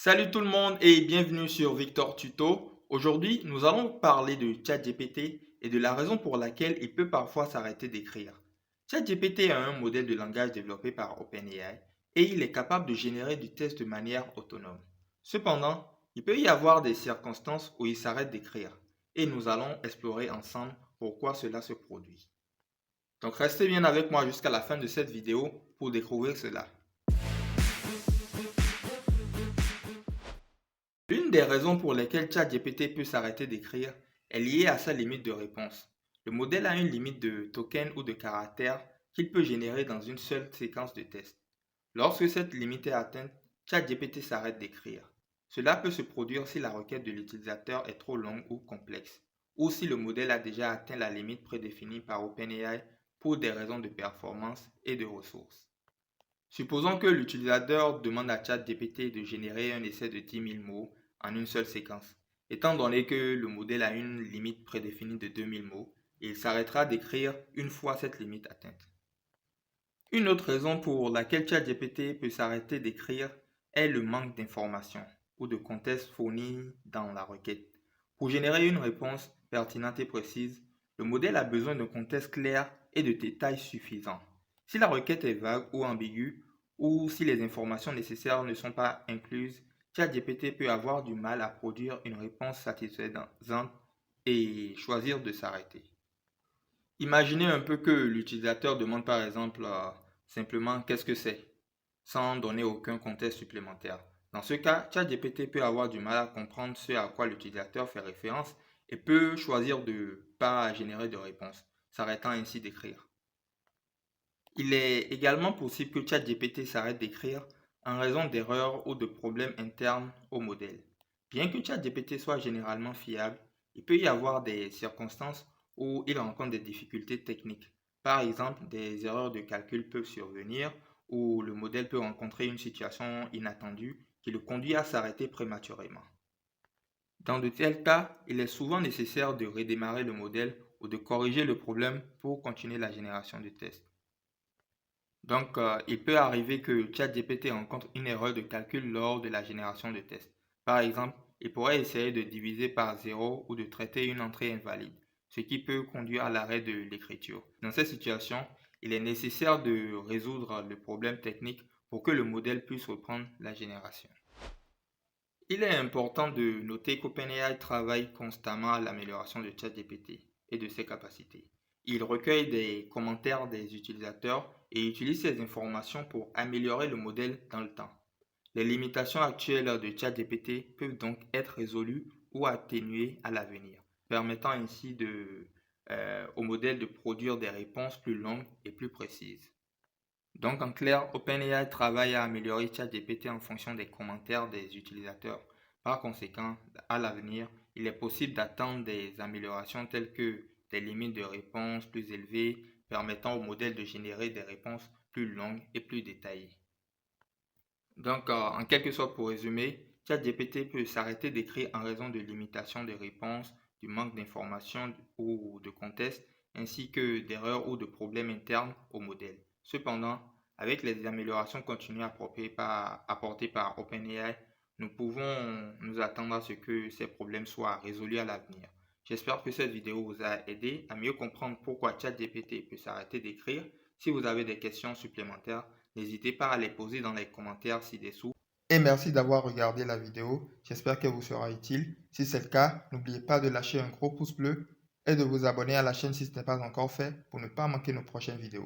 Salut tout le monde et bienvenue sur Victor Tuto. Aujourd'hui, nous allons parler de ChatGPT et de la raison pour laquelle il peut parfois s'arrêter d'écrire. ChatGPT est un modèle de langage développé par OpenAI et il est capable de générer du texte de manière autonome. Cependant, il peut y avoir des circonstances où il s'arrête d'écrire et nous allons explorer ensemble pourquoi cela se produit. Donc restez bien avec moi jusqu'à la fin de cette vidéo pour découvrir cela. L'une des raisons pour lesquelles ChatGPT peut s'arrêter d'écrire est liée à sa limite de réponse. Le modèle a une limite de tokens ou de caractères qu'il peut générer dans une seule séquence de test. Lorsque cette limite est atteinte, ChatGPT s'arrête d'écrire. Cela peut se produire si la requête de l'utilisateur est trop longue ou complexe, ou si le modèle a déjà atteint la limite prédéfinie par OpenAI pour des raisons de performance et de ressources. Supposons que l'utilisateur demande à ChatGPT de générer un essai de 10 000 mots en une seule séquence. Étant donné que le modèle a une limite prédéfinie de 2000 mots, il s'arrêtera d'écrire une fois cette limite atteinte. Une autre raison pour laquelle ChatGPT peut s'arrêter d'écrire est le manque d'informations ou de contexte fourni dans la requête. Pour générer une réponse pertinente et précise, le modèle a besoin d'un contexte clair et de détails suffisants. Si la requête est vague ou ambiguë, ou si les informations nécessaires ne sont pas incluses, ChatGPT peut avoir du mal à produire une réponse satisfaisante et choisir de s'arrêter. Imaginez un peu que l'utilisateur demande par exemple simplement qu'est-ce que c'est, sans donner aucun contexte supplémentaire. Dans ce cas, ChatGPT peut avoir du mal à comprendre ce à quoi l'utilisateur fait référence et peut choisir de ne pas générer de réponse, s'arrêtant ainsi d'écrire. Il est également possible que ChatGPT s'arrête d'écrire en raison d'erreurs ou de problèmes internes au modèle. Bien que ChatGPT soit généralement fiable, il peut y avoir des circonstances où il rencontre des difficultés techniques. Par exemple, des erreurs de calcul peuvent survenir ou le modèle peut rencontrer une situation inattendue qui le conduit à s'arrêter prématurément. Dans de tels cas, il est souvent nécessaire de redémarrer le modèle ou de corriger le problème pour continuer la génération de tests. Donc, il peut arriver que ChatGPT rencontre une erreur de calcul lors de la génération de tests. Par exemple, il pourrait essayer de diviser par zéro ou de traiter une entrée invalide, ce qui peut conduire à l'arrêt de l'écriture. Dans cette situation, il est nécessaire de résoudre le problème technique pour que le modèle puisse reprendre la génération. Il est important de noter qu'OpenAI travaille constamment à l'amélioration de ChatGPT et de ses capacités. Il recueille des commentaires des utilisateurs et utilise ces informations pour améliorer le modèle dans le temps. Les limitations actuelles de ChatGPT peuvent donc être résolues ou atténuées à l'avenir, permettant ainsi au modèle de produire des réponses plus longues et plus précises. Donc en clair, OpenAI travaille à améliorer ChatGPT en fonction des commentaires des utilisateurs. Par conséquent, à l'avenir, il est possible d'attendre des améliorations telles que des limites de réponse plus élevées, permettant au modèle de générer des réponses plus longues et plus détaillées. Donc, en quelque sorte, pour résumer, ChatGPT peut s'arrêter d'écrire en raison de limitations de réponses, du manque d'informations ou de contexte, ainsi que d'erreurs ou de problèmes internes au modèle. Cependant, avec les améliorations continues apportées par OpenAI, nous pouvons nous attendre à ce que ces problèmes soient résolus à l'avenir. J'espère que cette vidéo vous a aidé à mieux comprendre pourquoi ChatGPT peut s'arrêter d'écrire. Si vous avez des questions supplémentaires, n'hésitez pas à les poser dans les commentaires ci-dessous. Et merci d'avoir regardé la vidéo. J'espère qu'elle vous sera utile. Si c'est le cas, n'oubliez pas de lâcher un gros pouce bleu et de vous abonner à la chaîne si ce n'est pas encore fait pour ne pas manquer nos prochaines vidéos.